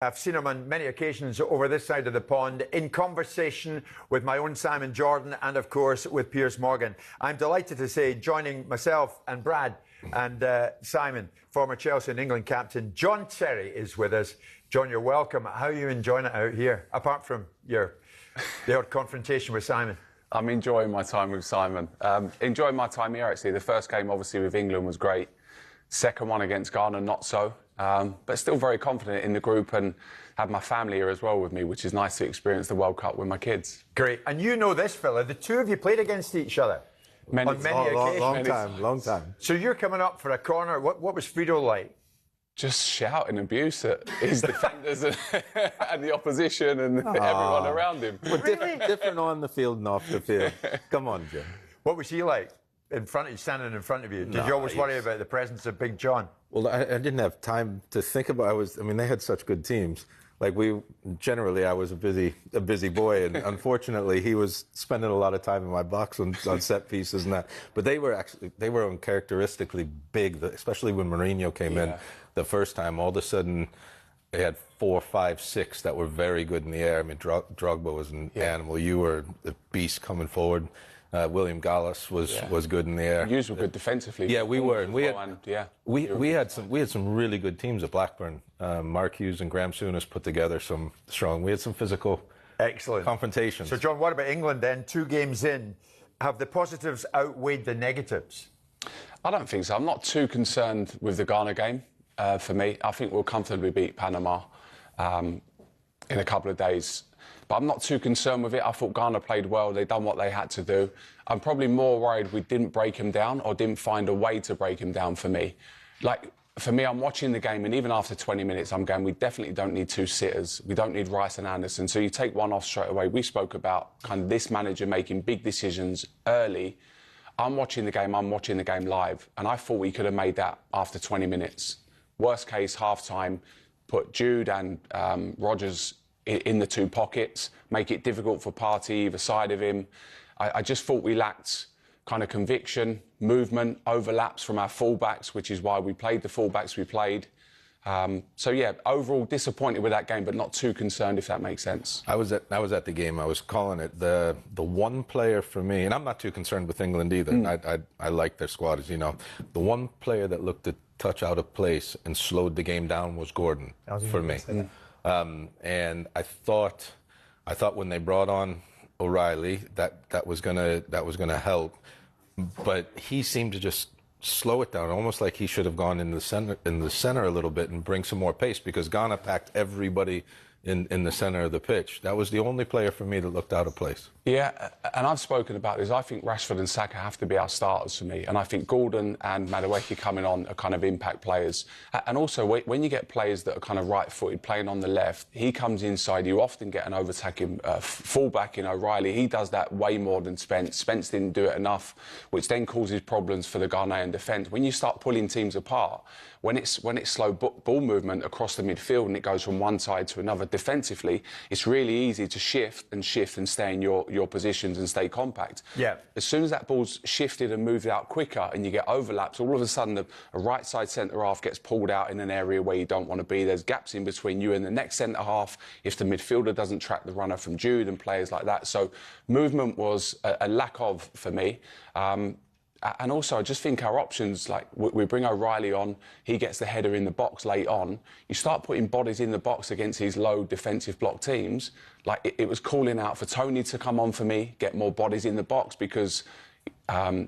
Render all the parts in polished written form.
I've seen him on many occasions over this side of the pond in conversation with my own Simon Jordan and, of course, with Piers Morgan. I'm delighted to say, joining myself and Brad and Simon, former Chelsea and England captain, John Terry is with us. John, you're welcome. How are you enjoying it out here, apart from the odd confrontation with Simon? I'm enjoying my time with Simon. Enjoying my time here, actually. The first game, obviously, with England was great. Second one against Ghana, not so. But still very confident in the group and have my family here as well with me, which is nice to experience the World Cup with my kids. Great. And you know this fella, the two of you played against each other on many occasions. Long time. So you're coming up for a corner. What was Frido like? Just shouting abuse at his defenders and the opposition and everyone around him. Well, different on the field and off the field. Come on, Jim. What was he like standing in front of you? Did you always worry about the presence of Big John? Well, I didn't have time to think about. I mean, they had such good teams. Like I was a busy boy, and unfortunately, he was spending a lot of time in my box on set pieces and that. But they were uncharacteristically big, especially when Mourinho came in the first time. All of a sudden, they had 4, 5, 6 that were very good in the air. I mean, Drogba was an animal. You were a beast coming forward. William Gallas was good in the air. You were good defensively. Yeah, we were. And we had some really good teams at Blackburn. Mark Hughes and Graham Souness put together some strong. We had some physical confrontations. So, John, what about England then? 2 games in, have the positives outweighed the negatives? I don't think so. I'm not too concerned with the Ghana game. For me, I think we'll comfortably beat Panama in a couple of days. But I'm not too concerned with it. I thought Ghana played well. They've done what they had to do. I'm probably more worried we didn't break him down or didn't find a way to break him down for me. Like, for me, I'm watching the game, and even after 20 minutes, I'm going, we definitely don't need 2 sitters. We don't need Rice and Anderson. So you take one off straight away. We spoke about kind of this manager making big decisions early. I'm watching the game live, and I thought we could have made that after 20 minutes. Worst case, half-time, put Jude and Rodgers in the 2 pockets, make it difficult for Partey either side of him. I just thought we lacked kind of conviction, movement, overlaps from our fullbacks, which is why we played the fullbacks we played. So yeah, overall disappointed with that game, but not too concerned, if that makes sense. I was at the game. I was calling it. The one player for me, and I'm not too concerned with England either. I like their squad, as you know. The one player that looked a touch out of place and slowed the game down was Gordon for me. And I thought when they brought on O'Reilly that was gonna help, but he seemed to just slow it down, almost like he should have gone in the center a little bit and bring some more pace, because Ghana packed everybody in the center of the pitch. That was the only player for me that looked out of place. Yeah, and I've spoken about this. I think Rashford and Saka have to be our starters for me, and I think Gordon and Madueke coming on are kind of impact players. And also, when you get players that are kind of right-footed playing on the left, he comes inside, you often get an overtaking fullback in O'Reilly. He does that way more than Spence. Spence didn't do it enough, which then causes problems for the Ghanaian defence. When you start pulling teams apart, when it's slow ball movement across the midfield and it goes from one side to another defensively, it's really easy to shift and stay in your positions and stay compact. Yeah. As soon as that ball's shifted and moved out quicker and you get overlaps, all of a sudden a right side centre half gets pulled out in an area where you don't want to be. There's gaps in between you and the next centre half if the midfielder doesn't track the runner from Jude and players like that. So movement was a lack of for me. And also, I just think our options, like we bring O'Reilly on, he gets the header in the box late on. You start putting bodies in the box against these low defensive block teams. Like it was calling out for Tony to come on for me, get more bodies in the box, because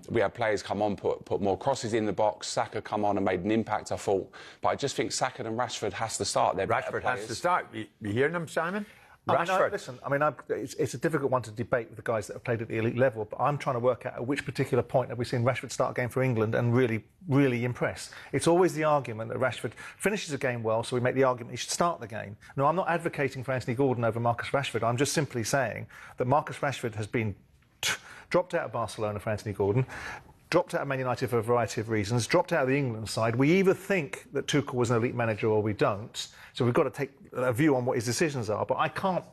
we had players come on, put more crosses in the box. Saka come on and made an impact, I thought. But I just think Saka and Rashford has to start. Rashford has to start. You hearing them, Simon? It's a difficult one to debate with the guys that have played at the elite level, but I'm trying to work out at which particular point have we seen Rashford start a game for England and really, really impress. It's always the argument that Rashford finishes a game well, so we make the argument he should start the game. No, I'm not advocating for Anthony Gordon over Marcus Rashford. I'm just simply saying that Marcus Rashford has been dropped out of Barcelona for Anthony Gordon, dropped out of Man United for a variety of reasons, dropped out of the England side. We either think that Tuchel was an elite manager or we don't. So we've got to take a view on what his decisions are. But I can't...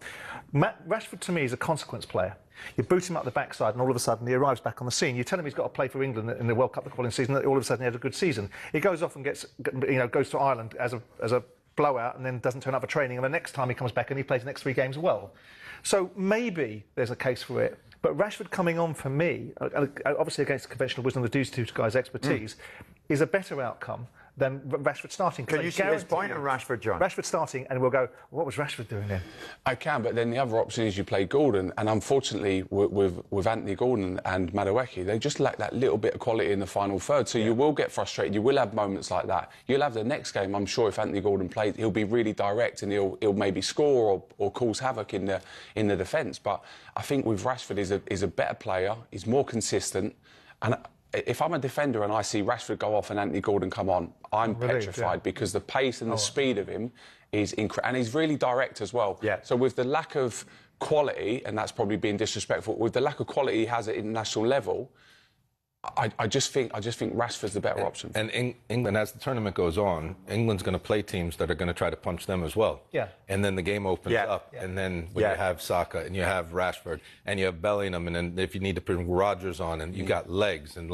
Rashford, to me, is a consequence player. You boot him up the backside and all of a sudden he arrives back on the scene. You tell him he's got to play for England in the World Cup the following season, all of a sudden he had a good season. He goes off and goes to Ireland as a blowout and then doesn't turn up for training, and the next time he comes back and he plays the next 3 games well. So maybe there's a case for it. But Rashford coming on for me, obviously against the conventional wisdom of these two guys' expertise, is a better outcome than Rashford starting. Can you see his point on Rashford, John? Rashford starting, and we'll go, what was Rashford doing then? I can, but then the other option is you play Gordon, and unfortunately with Anthony Gordon and Madueke, they just lack that little bit of quality in the final third, so you will get frustrated. You will have moments like that. You'll have the next game, I'm sure, if Anthony Gordon plays, he'll be really direct and he'll maybe score or cause havoc in the defence. But I think with Rashford, is a better player, he's more consistent, and if I'm a defender and I see Rashford go off and Anthony Gordon come on, I'm petrified because the pace and the speed of him is incredible. And he's really direct as well. Yeah. So with the lack of quality, and that's probably being disrespectful, with the lack of quality he has at international level, I just think Rashford's the better option. And England, as the tournament goes on, England's going to play teams that are going to try to punch them as well. Yeah. And then the game opens up, and then when you have Saka and you have Rashford and you have Bellingham, and then if you need to bring Rodgers on, and you got legs and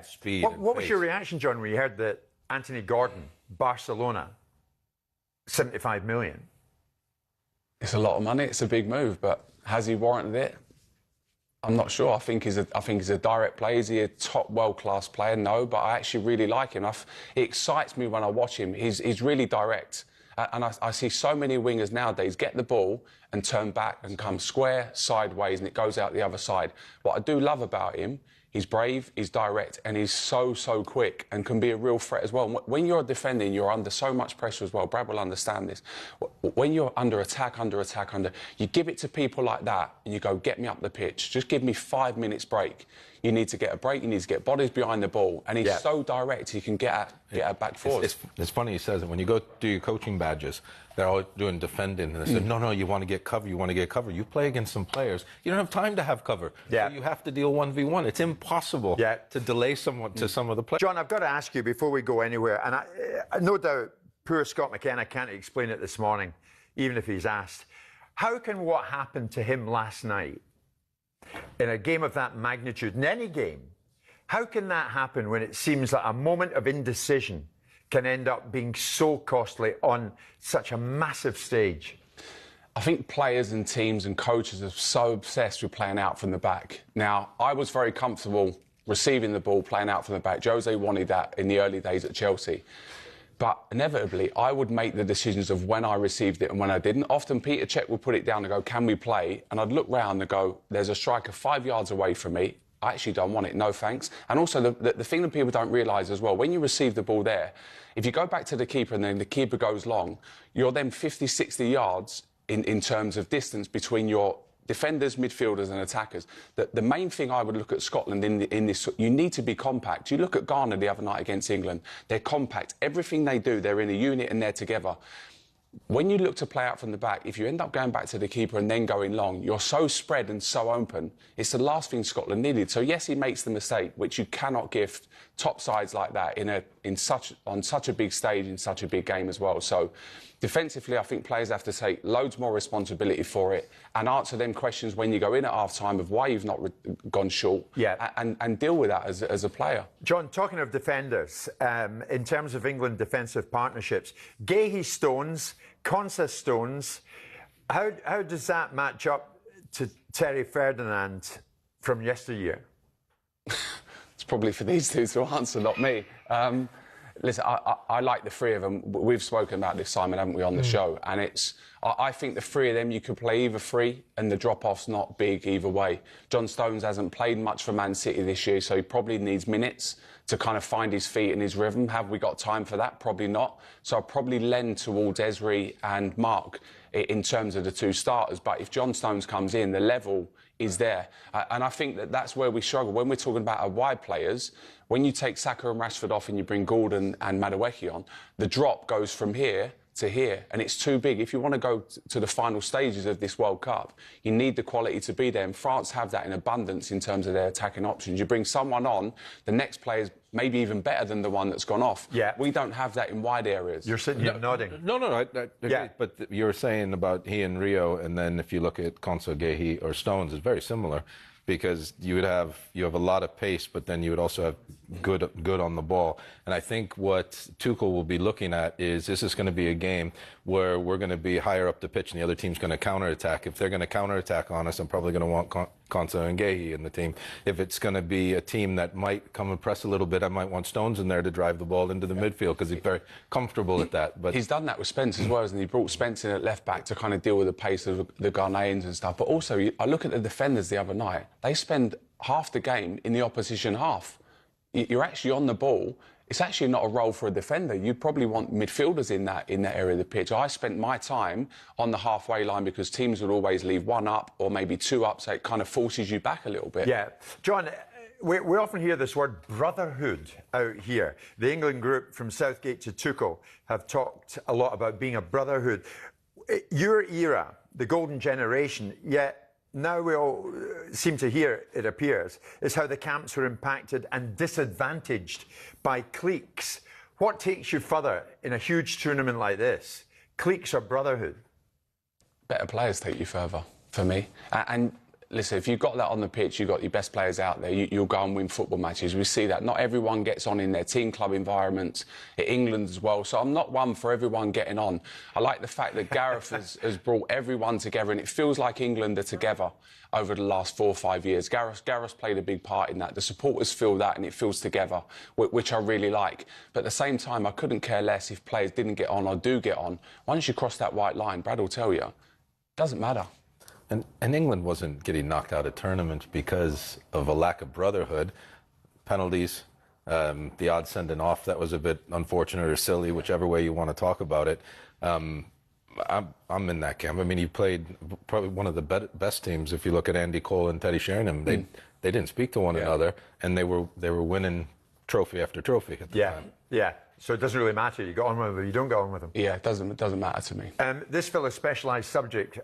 speed. What was your reaction, John, when you heard that Anthony Gordon, Barcelona, 75 million? It's a lot of money. It's a big move, but has he warranted it? I'm not sure. I think he's a direct player. Is he a top world-class player? No, but I actually really like him. It excites me when I watch him. He's really direct. And I see so many wingers nowadays get the ball and turn back and come square, sideways, and it goes out the other side. What I do love about him, he's brave, he's direct, and he's so quick and can be a real threat as well. When you're defending, you're under so much pressure as well. Brad will understand this. When you're under attack, you give it to people like that and you go, get me up the pitch. Just give me 5 minutes break. You need to get a break, you need to get bodies behind the ball. And he's so direct, he can get at back forwards. It's funny he says it. When you go do your coaching badges, they're all doing defending. And they say, no, you want to get cover, You play against some players. You don't have time to have cover. Yeah. So you have to deal 1v1. It's impossible to delay someone to some of the players. John, I've got to ask you before we go anywhere, and I no doubt poor Scott McKenna can't explain it this morning, even if he's asked. How can what happened to him last night in a game of that magnitude, in any game, how can that happen when it seems like a moment of indecision can end up being so costly on such a massive stage? I think players and teams and coaches are so obsessed with playing out from the back. Now, I was very comfortable receiving the ball, playing out from the back. Jose wanted that in the early days at Chelsea. But inevitably, I would make the decisions of when I received it and when I didn't. Often Peter Cech would put it down and go, can we play? And I'd look round and go, there's a striker 5 yards away from me. I actually don't want it, no thanks. And also the thing that people don't realise as well, when you receive the ball there, if you go back to the keeper and then the keeper goes long, you're then 50, 60 yards in terms of distance between your defenders, midfielders and attackers. The main thing I would look at Scotland in this, you need to be compact. You look at Ghana the other night against England, they're compact. Everything they do, they're in a unit and they're together. When you look to play out from the back, if you end up going back to the keeper and then going long, you're so spread and so open. It's the last thing Scotland needed. So yes, he makes the mistake, which you cannot gift top sides like that on such a big stage in such a big game as well. So defensively, I think players have to take loads more responsibility for it and answer them questions when you go in at half-time of why you've not gone short and deal with that as a player. John, talking of defenders, in terms of England defensive partnerships, Gahey-Stones, Konsa-Stones, how does that match up to Terry Ferdinand from yesteryear? It's probably for these two to answer, not me. Listen, I like the three of them. We've spoken about this, Simon, haven't we, on the show? And I think the three of them, you could play either three and the drop-off's not big either way. John Stones hasn't played much for Man City this year, so he probably needs minutes to kind of find his feet and his rhythm. Have we got time for that? Probably not. So I'll probably lend towards Esri and Mark in terms of the two starters. But if John Stones comes in, the level is there. And I think that's where we struggle. When we're talking about our wide players, when you take Saka and Rashford off and you bring Gordon and Madueke on, the drop goes from here to here, and it's too big. If you want to go to the final stages of this World Cup, you need the quality to be there, and France have that in abundance in terms of their attacking options. You bring someone on, the next player is maybe even better than the one that's gone off. Yeah. We don't have that in wide areas. You're sitting here nodding. No, I agree. Yeah. But you were saying about he and Rio, and then if you look at Konsa, Gahey or Stones, it's very similar, because you have a lot of pace, but then you would also have good on the ball. And I think what Tuchel will be looking at is this is going to be a game where we're going to be higher up the pitch and the other team's going to counterattack. If they're going to counterattack on us, I'm probably going to want Konsa and Guehi in the team. If it's going to be a team that might come and press a little bit, I might want Stones in there to drive the ball into the midfield because he's very comfortable at that. But he's done that with Spence as well, hasn't he? He brought Spence in at left back to kind of deal with the pace of the Ghanaians and stuff. But also, I look at the defenders the other night. They spend half the game in the opposition half. You're actually on the ball. It's actually not a role for a defender. You probably want midfielders in that area of the pitch. I spent my time on the halfway line because teams would always leave one up or maybe two up, so it kind of forces you back a little bit. Yeah. John, we often hear this word brotherhood out here. The England group from Southgate to Tuchel have talked a lot about being a brotherhood. Your era, the golden generation, yet now we all seem to hear, it appears, is how the camps were impacted and disadvantaged by cliques. What takes you further in a huge tournament like this? Cliques or brotherhood? Better players take you further, for me. And listen, if you've got that on the pitch, you've got your best players out there, you'll go and win football matches. We see that. Not everyone gets on in their team club environments, in England as well. So I'm not one for everyone getting on. I like the fact that Gareth has brought everyone together, and it feels like England are together over the last 4 or 5 years. Gareth's played a big part in that. The supporters feel that, and it feels together, which I really like. But at the same time, I couldn't care less if players didn't get on or do get on. Once you cross that white line, Brad will tell you, it doesn't matter. And England wasn't getting knocked out of tournaments because of a lack of brotherhood. Penalties, the odd sending off, that was a bit unfortunate or silly, whichever way you want to talk about it. I'm in that camp. I mean, he played probably one of the best teams. If you look at Andy Cole and Teddy Sheringham, they didn't speak to one another, and they were winning trophy after trophy at the time. Yeah. So it doesn't really matter. You get on with them, you don't get on with them. Yeah, it doesn't matter to me. This fellow's specialised subject,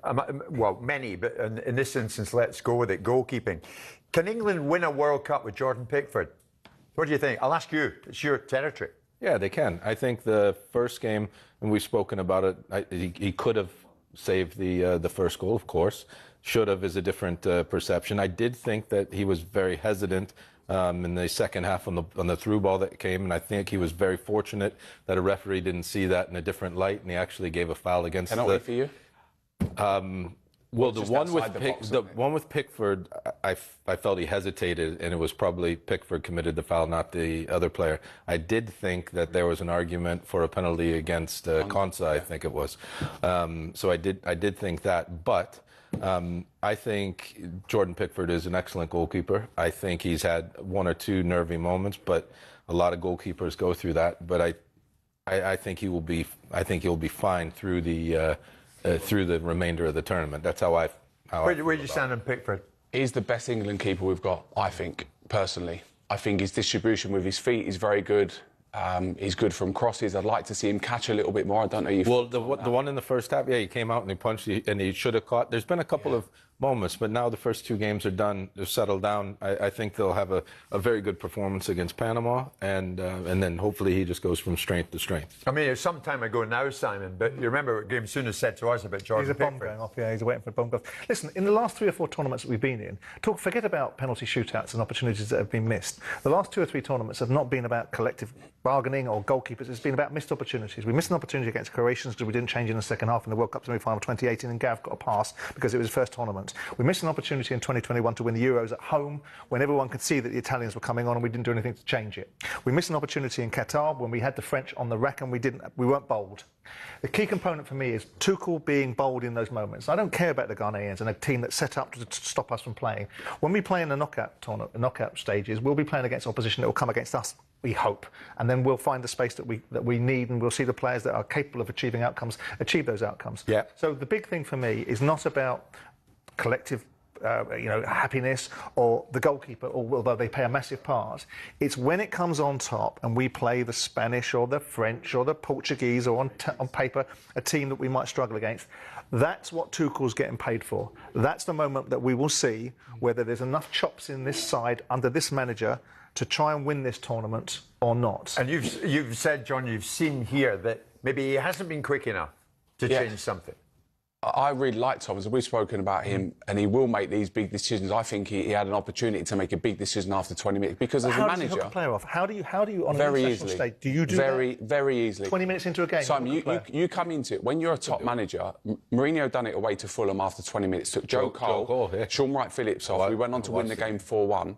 well, many, but in this instance, let's go with it, goalkeeping. Can England win a World Cup with Jordan Pickford? What do you think? I'll ask you. It's your territory. Yeah, they can. I think the first game, and we've spoken about it, he could have saved the first goal, of course. Should have is a different perception. I did think that he was very hesitant in the second half on the through ball that came, and I think he was very fortunate that a referee didn't see that in a different light, and he actually gave a foul against Penalty for you? Well, the one with Pickford, I felt he hesitated, and it was probably Pickford committed the foul, not the other player. I did think that there was an argument for a penalty against Konsa, I think it was. So I did think that, but I think Jordan Pickford is an excellent goalkeeper. I think he's had one or two nervy moments, but a lot of goalkeepers go through that. But I think he will be. I think he'll be fine through the remainder of the tournament. That's how I. Where do you stand on Pickford? He's the best England keeper we've got, I think, personally. I think his distribution with his feet is very good. He's good from crosses. I'd like to see him catch a little bit more. I don't know if... Well, the one in the first half, yeah, he came out and he punched, and he should have caught. There's been a couple of moments, but now the first two games are done. They're settled down. I think they'll have a very good performance against Panama, and then hopefully he just goes from strength to strength. I mean, it was some time ago now, Simon, but you remember what Graham Souness said to us about Jordan Pickford? He's a bomb going off, yeah, he's waiting for a bomb going off. Listen, in the last 3 or 4 tournaments that we've been in, forget about penalty shootouts and opportunities that have been missed. The last 2 or 3 tournaments have not been about collective bargaining or goalkeepers. It's been about missed opportunities. We missed an opportunity against Croatians because we didn't change in the second half in the World Cup semi-final 2018, and Gav got a pass because it was his first tournament. We missed an opportunity in 2021 to win the Euros at home when everyone could see that the Italians were coming on and we didn't do anything to change it. We missed an opportunity in Qatar when we had the French on the rack and we weren't bold. The key component for me is Tuchel being bold in those moments. I don't care about the Ghanaians and a team that's set up to stop us from playing. When we play in the knockout stages, we'll be playing against opposition that will come against us, we hope, and then we'll find the space that we need, and we'll see the players that are capable of achieving outcomes achieve those outcomes. Yeah. So the big thing for me is not about collective happiness or the goalkeeper, although they play a massive part. It's when it comes on top and we play the Spanish or the French or the Portuguese or on paper a team that we might struggle against. That's what Tuchel's getting paid for. That's the moment that we will see whether there's enough chops in this side under this manager to try and win this tournament or not. And you've said, John, you've seen here that maybe he hasn't been quick enough to change something. I really like Thomas. We've spoken about him, and he will make these big decisions. I think he had an opportunity to make a big decision after 20 minutes because as a manager, how do you hook a player off? How do you on very an international easily, stage? Do you do very easily? 20 minutes into a game. Simon, you come into it when you're a top manager. Mourinho done it away to Fulham after 20 minutes. Took Joe Cole, Sean Wright-Phillips off. We went on to win the game 4-1.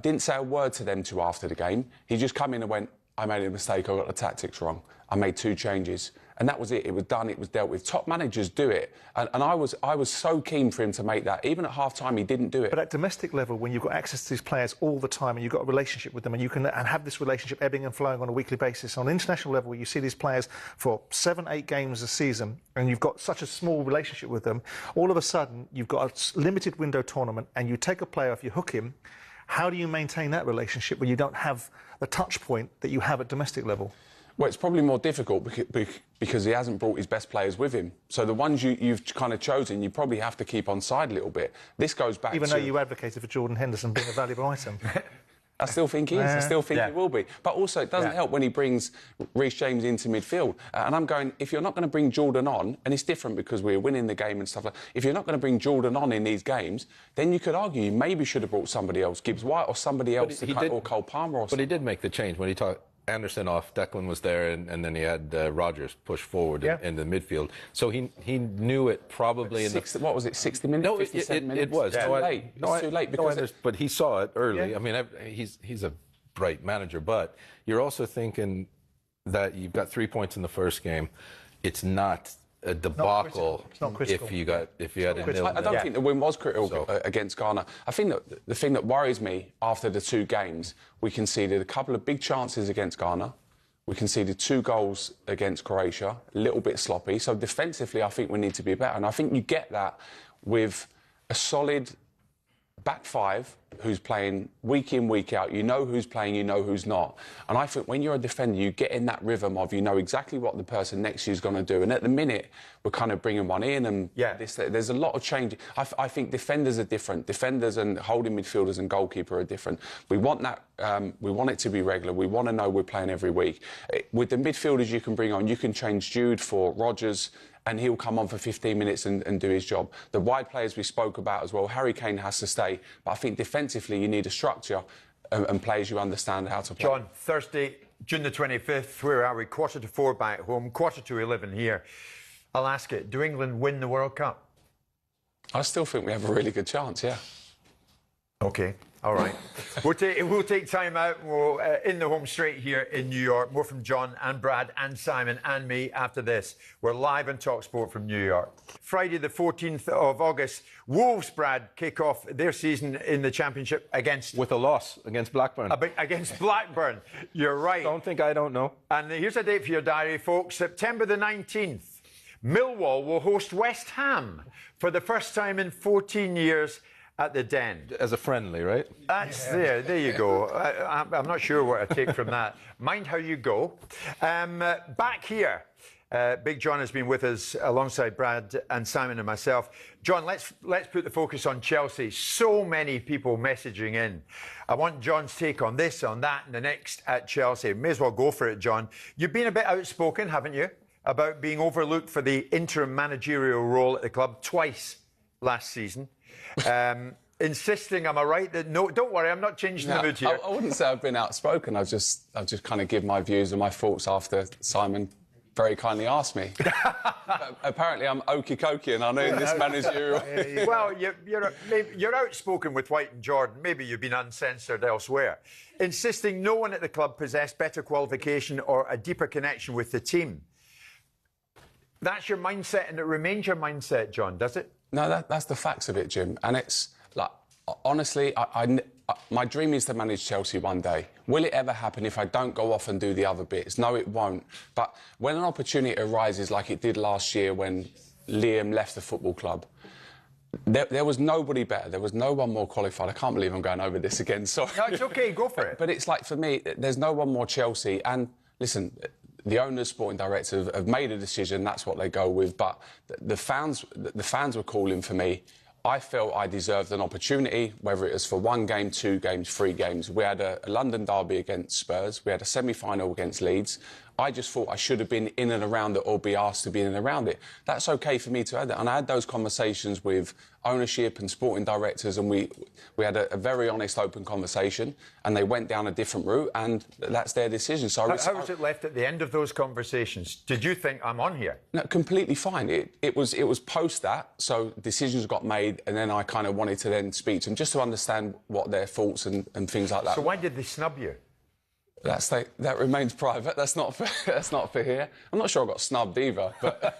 Didn't say a word to them two after the game. He just come in and went, I made a mistake, I got the tactics wrong. I made 2 changes. And that was it. It was done, it was dealt with. Top managers do it. And I was so keen for him to make that. Even at half-time, he didn't do it. But at domestic level, when you've got access to these players all the time and you've got a relationship with them and you can have this relationship ebbing and flowing on a weekly basis, on international level, you see these players for 7-8 games a season and you've got such a small relationship with them, all of a sudden, you've got a limited window tournament and you take a player off, you hook him. How do you maintain that relationship when you don't have the touch point that you have at domestic level? Well, it's probably more difficult because he hasn't brought his best players with him. So the ones you've kind of chosen, you probably have to keep on side a little bit. This goes back Even though you advocated for Jordan Henderson being a valuable item. I still think he is. I still think he will be. But also, it doesn't help when he brings Reece James into midfield. And I'm going, if you're not going to bring Jordan on, and it's different because we're winning the game and stuff like that, if you're not going to bring Jordan on in these games, then you could argue you maybe should have brought somebody else, Gibbs White or somebody else, or Cole Palmer or something. But he did make the change when he took Anderson off, Declan was there, and then he had Rodgers push forward in the midfield. So he knew it probably in what was it, 60 minutes? No, 57 minutes? it was. Too late. It's too late because but he saw it early. I mean, he's a bright manager, but you're also thinking that you've got 3 points in the first game. It's not a debacle if you had a nil. I don't think the win was critical against Ghana. I think that the thing that worries me after the 2 games, we conceded a couple of big chances against Ghana. We conceded 2 goals against Croatia, a little bit sloppy. So defensively, I think we need to be better. And I think you get that with a solid back 5 who's playing week in, week out. You know who's playing, you know who's not. And I think when you're a defender, you get in that rhythm of you know exactly what the person next to you is going to do. And at the minute, we're kind of bringing one in and there's a lot of change. I think defenders are different. Defenders and holding midfielders and goalkeeper are different. We want that. We want it to be regular. We want to know we're playing every week. With the midfielders you can bring on, you can change Jude for Rodgers, and he'll come on for 15 minutes and do his job. The wide players we spoke about as well, Harry Kane has to stay. But I think defensively you need a structure and players you understand how to play. John, Thursday, June the 25th, where are we? 3:45 back home, 11:15 here. I'll ask it, do England win the World Cup? I still think we have a really good chance, yeah. OK, all right. We'll take time out. We'll in the home straight here in New York. More from John and Brad and Simon and me after this. We're live on TalkSport from New York. Friday the 14th of August, Wolves, Brad, kick off their season in the Championship against... With a loss against Blackburn. Against Blackburn. You're right. Don't think I don't know. And here's a date for your diary, folks. September the 19th. Millwall will host West Ham for the first time in 14 years at the Den. As a friendly, right? That's there you go. I'm not sure what I take from that. Mind how you go. Back here, Big John has been with us alongside Brad and Simon and myself. John, let's put the focus on Chelsea. So many people messaging in. I want John's take on this, on that, and the next at Chelsea. May as well go for it, John. You've been a bit outspoken, haven't you, about being overlooked for the interim managerial role at the club twice last season. Insisting, am I right? That no, don't worry, I'm not changing the mood here. I wouldn't say I've been outspoken. I've just kind of give my views and my thoughts after Simon very kindly asked me. Apparently, I'm okey-cokey, and I know this managerial. Well, you're outspoken with White and Jordan. Maybe you've been uncensored elsewhere. Insisting no one at the club possessed better qualification or a deeper connection with the team. That's your mindset, and it remains your mindset, John, does it? No, that's the facts of it, Jim. And it's like, honestly, my dream is to manage Chelsea one day. Will it ever happen if I don't go off and do the other bits? No, it won't. But when an opportunity arises like it did last year when Liam left the football club, there was nobody better. There was no one more qualified. I can't believe I'm going over this again. Sorry. No, it's OK. Go for it. But it's like, for me, there's no one more Chelsea. And listen, the owners, sporting directors have made a decision. That's what they go with. But the fans were calling for me. I felt I deserved an opportunity, whether it was for 1 game, 2 games, 3 games. We had a London derby against Spurs. We had a semi-final against Leeds. I just thought I should have been in and around it or be asked to be in and around it. That's okay for me to add that. And I had those conversations with ownership and sporting directors, and we had a very honest, open conversation, and they went down a different route, and that's their decision. So how was it left at the end of those conversations? Did you think, I'm on here? No, completely fine. It was post that, so decisions got made, and then I kind of wanted to then speak to them just to understand what their thoughts and things like that. So why did they snub you? That remains private. That's not for here. I'm not sure I got snubbed either. But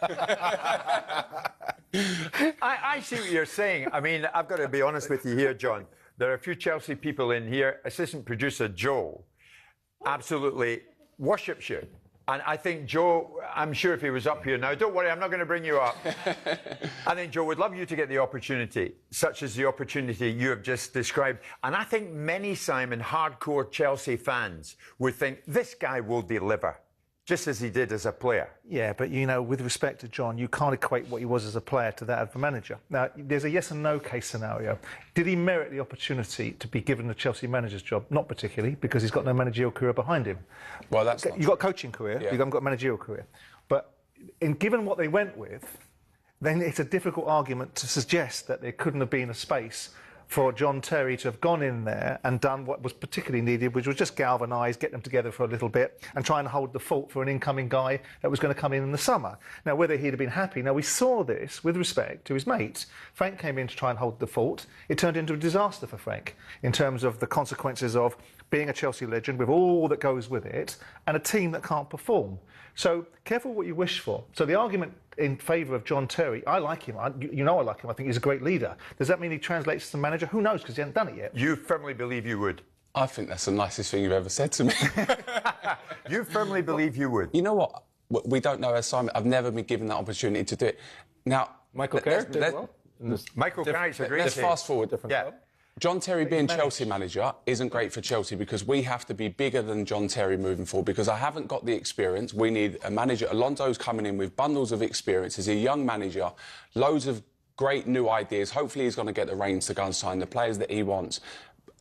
I see what you're saying. I mean, I've got to be honest with you here, John. There are a few Chelsea people in here. Assistant producer Joe absolutely worships you. And I think Joe, I'm sure if he was up here now, don't worry, I'm not going to bring you up. I think Joe would love you to get the opportunity, such as the opportunity you have just described. And I think many, Simon, hardcore Chelsea fans would think this guy will deliver, just as he did as a player. Yeah, but, you know, with respect to John, you can't equate what he was as a player to that of a manager. Now, there's a yes and no case scenario. Did he merit the opportunity to be given the Chelsea manager's job? Not particularly, because he's got no managerial career behind him. Well, that's You've got a coaching career, yeah. You haven't got a managerial career. But given what they went with, then it's a difficult argument to suggest that there couldn't have been a space for John Terry to have gone in there and done what was particularly needed, which was just galvanise, get them together for a little bit and try and hold the fort for an incoming guy that was going to come in the summer. Now, whether he'd have been happy... Now, we saw this with respect to his mates. Frank came in to try and hold the fort. It turned into a disaster for Frank in terms of the consequences of being a Chelsea legend with all that goes with it and a team that can't perform. So, careful what you wish for. So the argument in favour of John Terry, I like him. You know I like him. I think he's a great leader. Does that mean he translates to manager? Who knows, because he hasn't done it yet. You firmly believe you would? I think that's the nicest thing you've ever said to me. You firmly believe you would? You know what? We don't know, as Simon. I've never been given that opportunity to do it. Now, Michael Carrick did well. Michael Carrick's a great Let's team. fast forward. Yeah. John Terry being Chelsea manager isn't great for Chelsea because we have to be bigger than John Terry moving forward because I haven't got the experience. We need a manager. Alonso's coming in with bundles of experience. He's a young manager, loads of great new ideas. Hopefully he's going to get the reins to go and sign the players that he wants.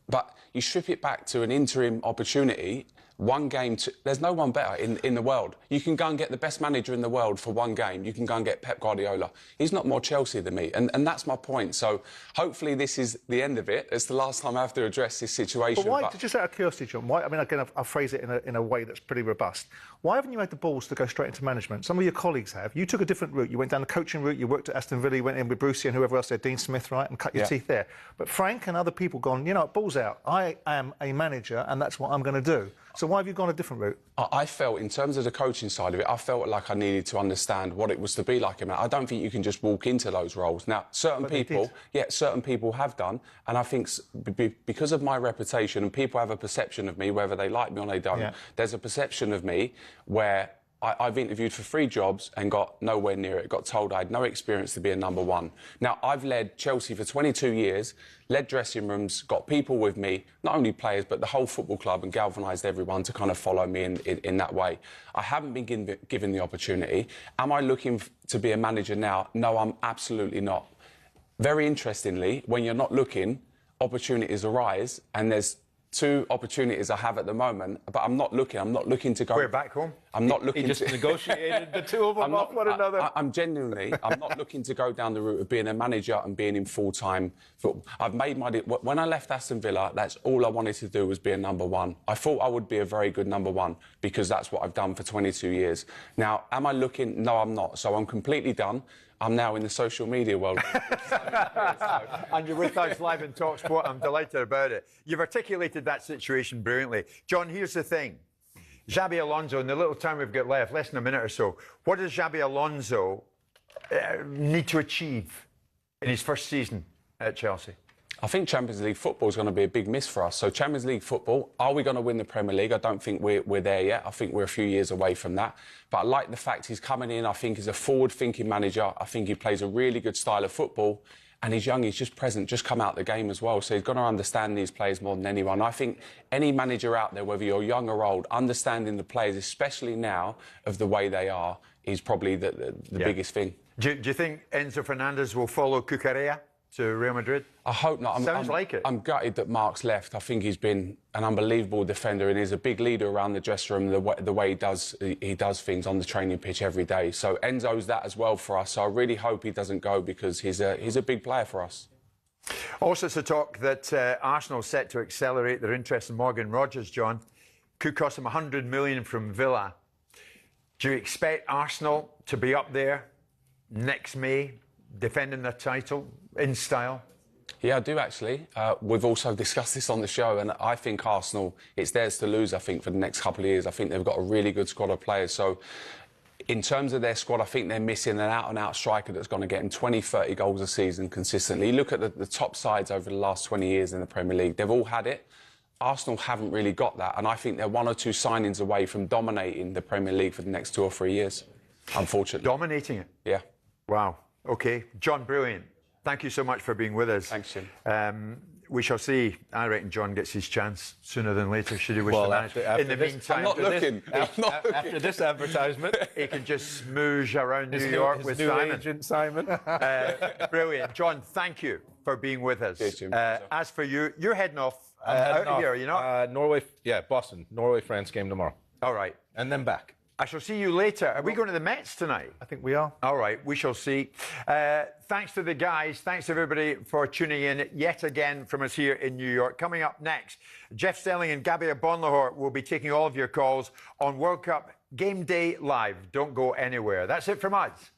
But you strip it back to an interim opportunity, one game. There's no one better in the world. You can go and get the best manager in the world for one game. You can go and get Pep Guardiola. He's not more Chelsea than me, and that's my point. So hopefully this is the end of it. It's the last time I have to address this situation. But why, just out of curiosity, John, why, I mean, again, I'll phrase it in a way that's pretty robust. Why haven't you had the balls to go straight into management? Some of your colleagues have. You took a different route. You went down the coaching route. You worked at Aston Villa. You went in with Brucey and whoever else there, Dean Smith, right, and cut your teeth there. But Frank and other people gone, you know, balls out. I am a manager, and that's what I'm going to do. So why have you gone a different route? I felt, in terms of the coaching side of it, I felt like I needed to understand what it was to be like a man. I don't think you can just walk into those roles. Now, certain people have done, and I think because of my reputation, and people have a perception of me, whether they like me or they don't, there's a perception of me where I've interviewed for 3 jobs and got nowhere near it. Got told I had no experience to be a number one. Now, I've led Chelsea for 22 years, led dressing rooms, got people with me, not only players, but the whole football club, and galvanised everyone to kind of follow me in that way. I haven't been given the opportunity. Am I looking to be a manager now? No, I'm absolutely not. Very interestingly, when you're not looking, opportunities arise, and there's 2 opportunities I have at the moment, but I'm not looking. I'm not looking to go. We're back home. I'm not looking. He just negotiated the 2 of them off one another. I'm genuinely. I'm not looking to go down the route of being a manager and being in full-time football. I've made my. When I left Aston Villa, that's all I wanted to do was be a number one. I thought I would be a very good number one because that's what I've done for 22 years. Now, am I looking? No, I'm not. So I'm completely done. I'm now in the social media world. And you're with us live in Talk Sport. I'm delighted about it. You've articulated that situation brilliantly. John, here's the thing. Xabi Alonso, in the little time we've got left, less than a minute or so, what does Xabi Alonso need to achieve in his first season at Chelsea? I think Champions League football is going to be a big miss for us. So Champions League football, are we going to win the Premier League? I don't think we're there yet. I think we're a few years away from that. But I like the fact he's coming in. I think he's a forward-thinking manager. I think he plays a really good style of football. And he's young, he's just present, just come out the game as well. So he's going to understand these players more than anyone. I think any manager out there, whether you're young or old, understanding the players, especially now, of the way they are, is probably the biggest thing. Do you think Enzo Fernandez will follow Cucurella? to Real Madrid? I hope not. Sounds like it. I'm gutted that Mark's left. I think he's been an unbelievable defender and he's a big leader around the dressing room, the way he does things on the training pitch every day. So Enzo's that as well for us. So I really hope he doesn't go because he's a big player for us. Also to talk that Arsenal set to accelerate their interest in Morgan Rogers, John. Could cost them 100 million from Villa. Do you expect Arsenal to be up there next May, defending their title in style? Yeah, I do actually. We've also discussed this on the show, and I think Arsenal, it's theirs to lose, I think, for the next couple of years. I think they've got a really good squad of players. So in terms of their squad, I think they're missing an out-and-out striker that's going to get them 20, 30 goals a season consistently. You look at the top sides over the last 20 years in the Premier League, they've all had it. Arsenal haven't really got that, and I think they're 1 or 2 signings away from dominating the Premier League for the next 2 or 3 years, unfortunately. Dominating it? Yeah. Wow. OK. John, brilliant. Thank you so much for being with us. Thanks, Jim. We shall see. I reckon John gets his chance sooner than later, should he wish to manage. After in the this, meantime, I'm not looking. After this advertisement, he can just smooge around New York with new Simon. agent Simon. Brilliant. John, thank you for being with us. Cheers, Jim. As for you, you're heading off Heading out of here, off. you know? Norway, Boston. Norway-France game tomorrow. All right. And then back. I shall see you later. Are we going to the Mets tonight? I think we are. All right, we shall see. Thanks to the guys. Thanks everybody for tuning in yet again from us here in New York. Coming up next, Jeff Stelling and Gabia Bonlahor will be taking all of your calls on World Cup Game Day Live. Don't go anywhere. That's it from us.